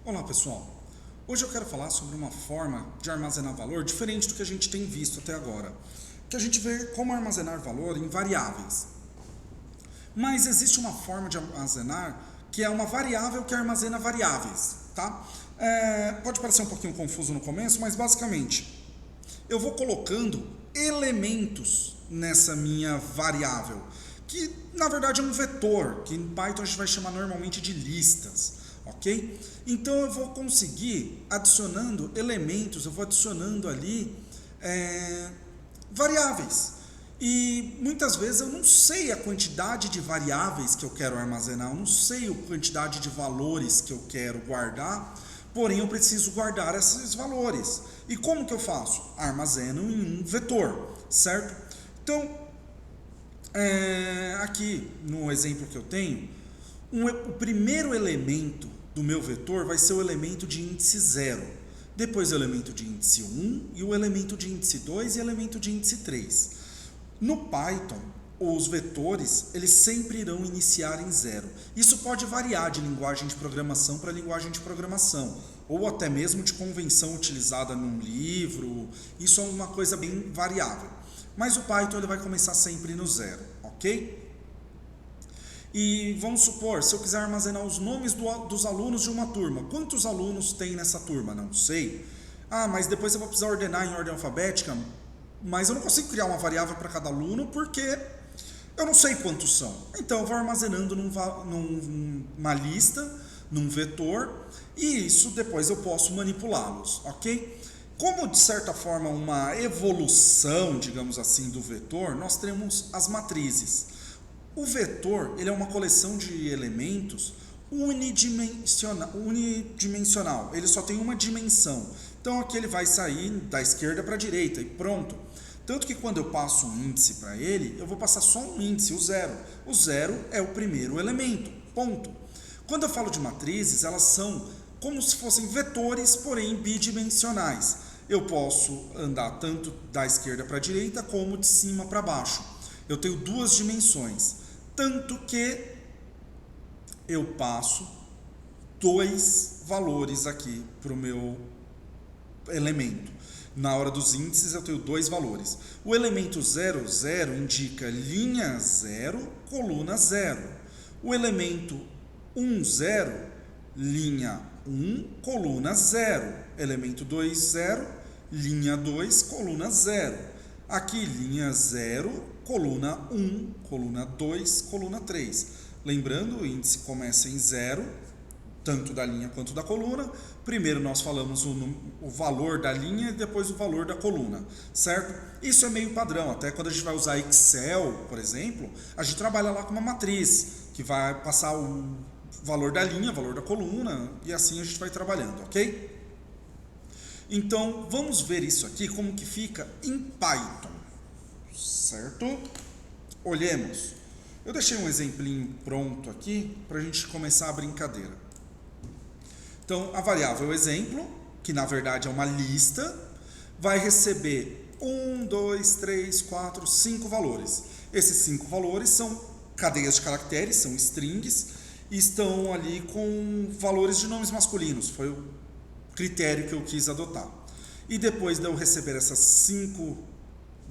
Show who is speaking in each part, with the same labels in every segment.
Speaker 1: Olá pessoal, hoje eu quero falar sobre uma forma de armazenar valor diferente do que a gente tem visto até agora, que a gente vê como armazenar valor em variáveis. Mas existe uma forma de armazenar que é uma variável que armazena variáveis, tá? Pode parecer um pouquinho confuso no começo, mas basicamente eu vou colocando elementos nessa minha variável, que na verdade é um vetor, que em Python a gente vai chamar normalmente de listas, ok? Então eu vou conseguir adicionando elementos, eu vou adicionando ali variáveis. E muitas vezes eu não sei a quantidade de variáveis que eu quero armazenar, eu não sei a quantidade de valores que eu quero guardar, porém eu preciso guardar esses valores. E como que eu faço? Armazeno em um vetor, certo? Então, aqui no exemplo que eu tenho, o primeiro elemento do meu vetor vai ser o elemento de índice 0. Depois o elemento de índice 1 e o elemento de índice 2 e o elemento de índice 3. No Python, os vetores eles sempre irão iniciar em 0. Isso pode variar de linguagem de programação para linguagem de programação, ou até mesmo de convenção utilizada num livro. Isso é uma coisa bem variável. Mas o Python ele vai começar sempre no 0, ok? E vamos supor, se eu quiser armazenar os nomes dos alunos de uma turma, quantos alunos tem nessa turma? Não sei. Ah, mas depois eu vou precisar ordenar em ordem alfabética, mas eu não consigo criar uma variável para cada aluno porque eu não sei quantos são. Então eu vou armazenando numa lista, num vetor, e isso depois eu posso manipulá-los, ok? Como de certa forma uma evolução, digamos assim, do vetor, nós temos as matrizes. O vetor ele é uma coleção de elementos unidimensional, ele só tem uma dimensão. Então aqui ele vai sair da esquerda para a direita e pronto. Tanto que quando eu passo um índice para ele, eu vou passar só um índice, o zero. O zero é o primeiro elemento, ponto. Quando eu falo de matrizes, elas são como se fossem vetores, porém bidimensionais. Eu posso andar tanto da esquerda para a direita como de cima para baixo. Eu tenho duas dimensões, tanto que eu passo dois valores aqui para o meu elemento. Na hora dos índices eu tenho dois valores. O elemento 0, 0 indica linha 0, coluna 0. O elemento 1, 0, linha 1, coluna 0. Elemento 2, 0, linha 2, coluna 0. Aqui linha 0, coluna 1, coluna 2, coluna 3. Lembrando, o índice começa em 0, tanto da linha quanto da coluna. Primeiro nós falamos o valor da linha e depois o valor da coluna, certo? Isso é meio padrão, até quando a gente vai usar Excel, por exemplo, a gente trabalha lá com uma matriz, que vai passar o valor da linha, o valor da coluna, e assim a gente vai trabalhando, ok? Então, vamos ver isso aqui, como que fica em Python, certo? Olhemos. Eu deixei um exemplinho pronto aqui, para a gente começar a brincadeira. Então, a variável exemplo, que na verdade é uma lista, vai receber 1, 2, 3, 4, 5 valores. Esses 5 valores são cadeias de caracteres, são strings, e estão ali com valores de nomes masculinos. Foi o critério que eu quis adotar. E depois de eu receber essas 5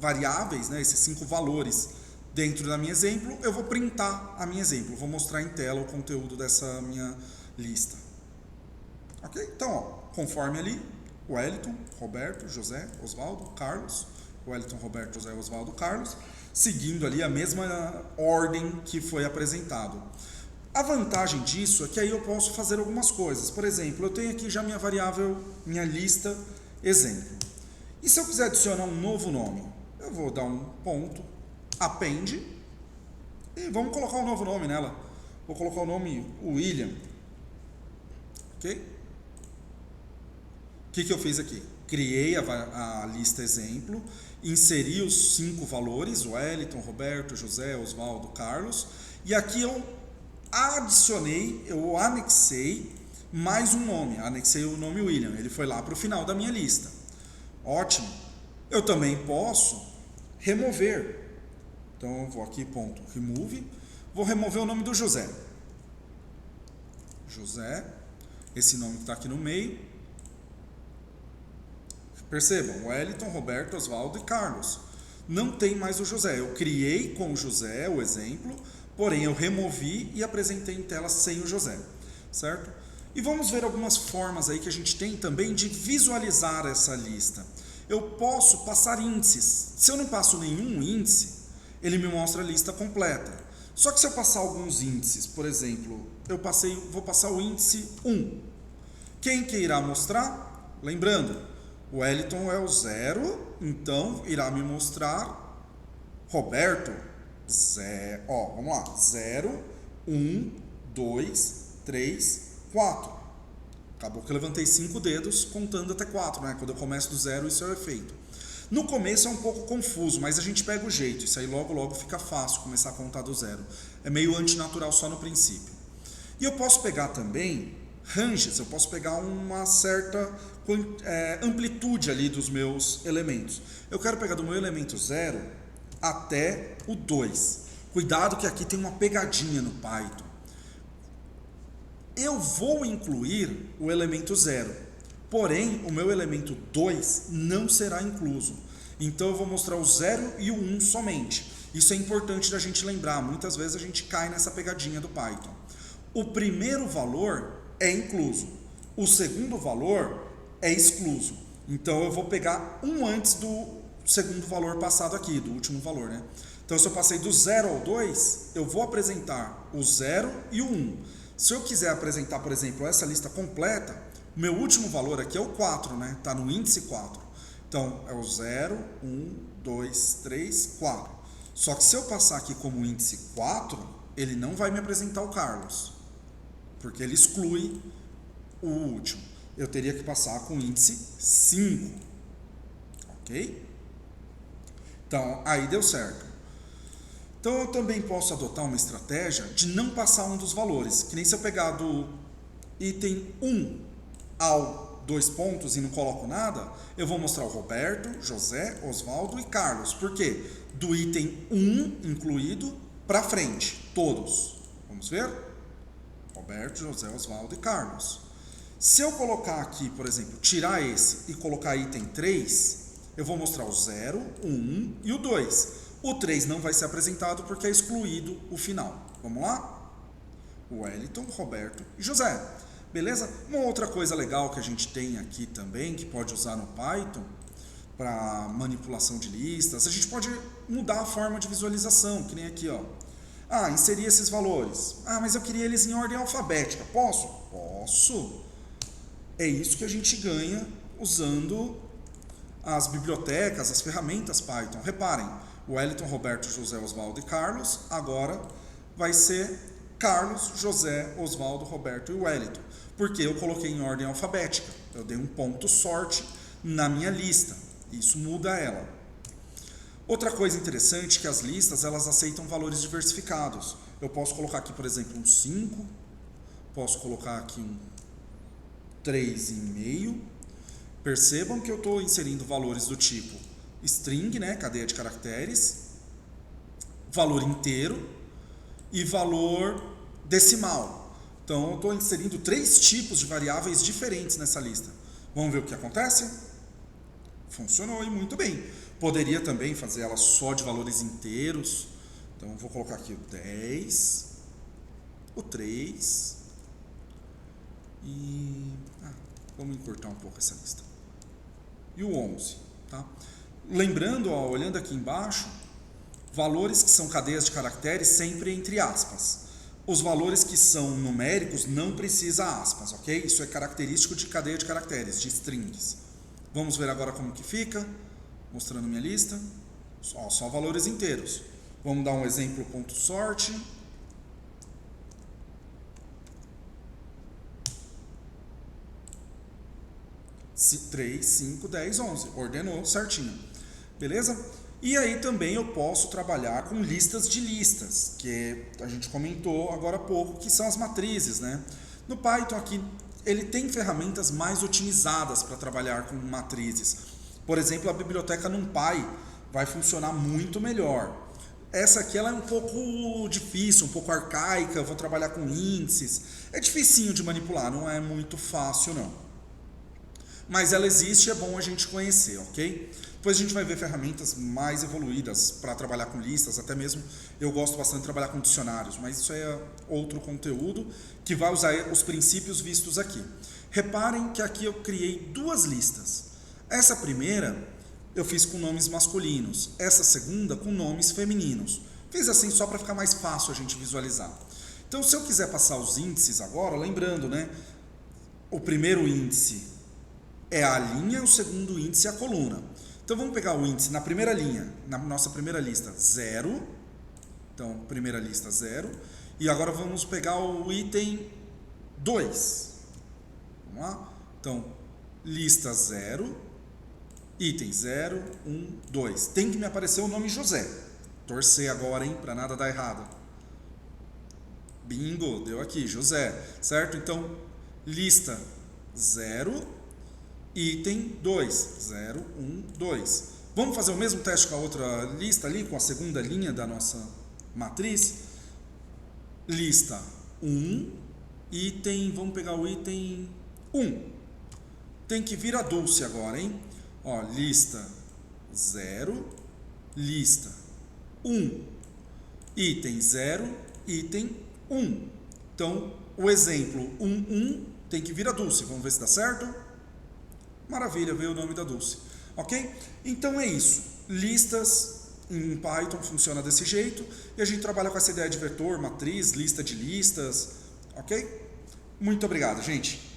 Speaker 1: variáveis, né, esses 5 valores dentro da minha exemplo, eu vou printar a minha exemplo. Vou mostrar em tela o conteúdo dessa minha lista. Ok? Então, ó, conforme ali, Wellington, Roberto, José, Oswaldo, Carlos, Wellington, Roberto, José, Oswaldo, Carlos, seguindo ali a mesma ordem que foi apresentado. A vantagem disso é que aí eu posso fazer algumas coisas. Por exemplo, eu tenho aqui já minha variável, minha lista, exemplo. E se eu quiser adicionar um novo nome? Eu vou dar um ponto, append, e vamos colocar um novo nome nela. Vou colocar o nome William. Ok? O que eu fiz aqui? Criei a lista exemplo, inseri os 5 valores, Wellington, Roberto, José, Oswaldo, Carlos, e aqui eu adicionei, eu anexei mais um nome, anexei o nome William, ele foi lá para o final da minha lista. Ótimo. Eu também posso remover. Então eu vou aqui, ponto, remove, vou remover o nome do José. José. esse nome que está aqui no meio. Percebam, Wellington, Roberto, Oswaldo e Carlos. Não tem mais o José. Eu criei com o José o exemplo, porém eu removi e apresentei em tela sem o José, certo? E vamos ver algumas formas aí que a gente tem também de visualizar essa lista. Eu posso passar índices. Se eu não passo nenhum índice, ele me mostra a lista completa. Só que se eu passar alguns índices, por exemplo, vou passar o índice 1. Quem que irá mostrar? Lembrando, o Wellington é o 0, então irá me mostrar Roberto. Vamos lá. 0, 1, 2, 3, 4. Acabou que eu levantei 5 dedos contando até 4, né? Quando eu começo do 0, isso é o efeito. No começo é um pouco confuso, mas a gente pega o jeito. Isso aí logo fica fácil começar a contar do 0. É meio antinatural só no princípio. E eu posso pegar também ranges, eu posso pegar uma certa amplitude ali dos meus elementos. Eu quero pegar do meu elemento 0 até o 2. Cuidado que aqui tem uma pegadinha no Python. Eu vou incluir o elemento 0, porém o meu elemento 2 não será incluso. Então eu vou mostrar o 0 e o 1 somente. Isso é importante da gente lembrar, muitas vezes a gente cai nessa pegadinha do Python. O primeiro valor é incluso, o segundo valor é excluso. Então eu vou pegar um antes do segundo valor passado aqui, do último valor, né? Então se eu passei do 0 ao 2, eu vou apresentar o 0 e o 1. Se eu quiser apresentar, por exemplo, essa lista completa, o meu último valor aqui é o 4, né? Está no índice 4. Então, é o 0, 1, 2, 3, 4. Só que se eu passar aqui como índice 4, ele não vai me apresentar o Carlos, porque ele exclui o último. Eu teria que passar com o índice 5. Ok? Então, aí deu certo. Então eu também posso adotar uma estratégia de não passar um dos valores, que nem se eu pegar do item 1 ao 2 pontos e não coloco nada, eu vou mostrar o Roberto, José, Oswaldo e Carlos. Por quê? Do item 1 incluído para frente, todos. Vamos ver? Roberto, José, Oswaldo e Carlos. Se eu colocar aqui, por exemplo, tirar esse e colocar item 3, eu vou mostrar o 0, o 1 e o 2. O 3 não vai ser apresentado porque é excluído o final. Vamos lá? Wellington, Roberto e José. Beleza? Uma outra coisa legal que a gente tem aqui também, que pode usar no Python para manipulação de listas, a gente pode mudar a forma de visualização, que nem aqui, ó. Inserir esses valores. Mas eu queria eles em ordem alfabética. Posso? Posso. É isso que a gente ganha usando as bibliotecas, as ferramentas Python. Reparem, Wellington, Roberto, José, Oswaldo e Carlos, agora vai ser Carlos, José, Oswaldo, Roberto e Wellington, porque eu coloquei em ordem alfabética, eu dei um ponto sorte na minha lista, isso muda ela. Outra coisa interessante é que as listas, elas aceitam valores diversificados. Eu posso colocar aqui, por exemplo, um 5, posso colocar aqui um 3,5. Percebam que eu estou inserindo valores do tipo string, né, cadeia de caracteres, valor inteiro e valor decimal. Então eu estou inserindo 3 tipos de variáveis diferentes nessa lista. Vamos ver o que acontece? Funcionou e muito bem. Poderia também fazer ela só de valores inteiros. Então eu vou colocar aqui o 10, o 3 e... vamos encurtar um pouco essa lista. E o 11, tá? Lembrando, olhando aqui embaixo, valores que são cadeias de caracteres sempre entre aspas. Os valores que são numéricos não precisa aspas, ok? Isso é característico de cadeia de caracteres, de strings. Vamos ver agora como que fica, mostrando minha lista. Só valores inteiros. Vamos dar um exemplo ponto sorte. Se 3, 5, 10, 11. Ordenou certinho. Beleza? E aí também eu posso trabalhar com listas de listas, que a gente comentou agora há pouco, que são as matrizes, né? No Python aqui, ele tem ferramentas mais otimizadas para trabalhar com matrizes. Por exemplo, a biblioteca NumPy vai funcionar muito melhor. Essa aqui ela é um pouco difícil, um pouco arcaica, eu vou trabalhar com índices. É dificinho de manipular, não é muito fácil não. Mas ela existe, é bom a gente conhecer, ok? Depois a gente vai ver ferramentas mais evoluídas para trabalhar com listas, até mesmo eu gosto bastante de trabalhar com dicionários, mas isso é outro conteúdo que vai usar os princípios vistos aqui. Reparem que aqui eu criei duas listas. Essa primeira eu fiz com nomes masculinos, essa segunda com nomes femininos. Fiz assim só para ficar mais fácil a gente visualizar. Então, se eu quiser passar os índices agora, lembrando, né? O primeiro índice é a linha, o segundo índice é a coluna. Então, vamos pegar o índice na primeira linha, na nossa primeira lista, 0. Então, primeira lista, 0. E agora vamos pegar o item 2. Vamos lá? Então, lista 0. Item 0, 1, 2. Tem que me aparecer o nome José. Torcer agora, hein? Para nada dar errado. Bingo, deu aqui, José. Certo? Então, lista 0, item 2. 0, 1, 2. Vamos fazer o mesmo teste com a outra lista ali, com a segunda linha da nossa matriz. Lista 1, item, vamos pegar o item 1. Tem que vir a Dulce agora, hein? Ó, lista 0, lista 1, item 0, item 1. Então, o exemplo 1 tem que vir a Dulce. Vamos ver se dá certo? Maravilha, veio o nome da Dulce. Ok? Então é isso. Listas em Python funciona desse jeito. E a gente trabalha com essa ideia de vetor, matriz, lista de listas. Ok? Muito obrigado, gente.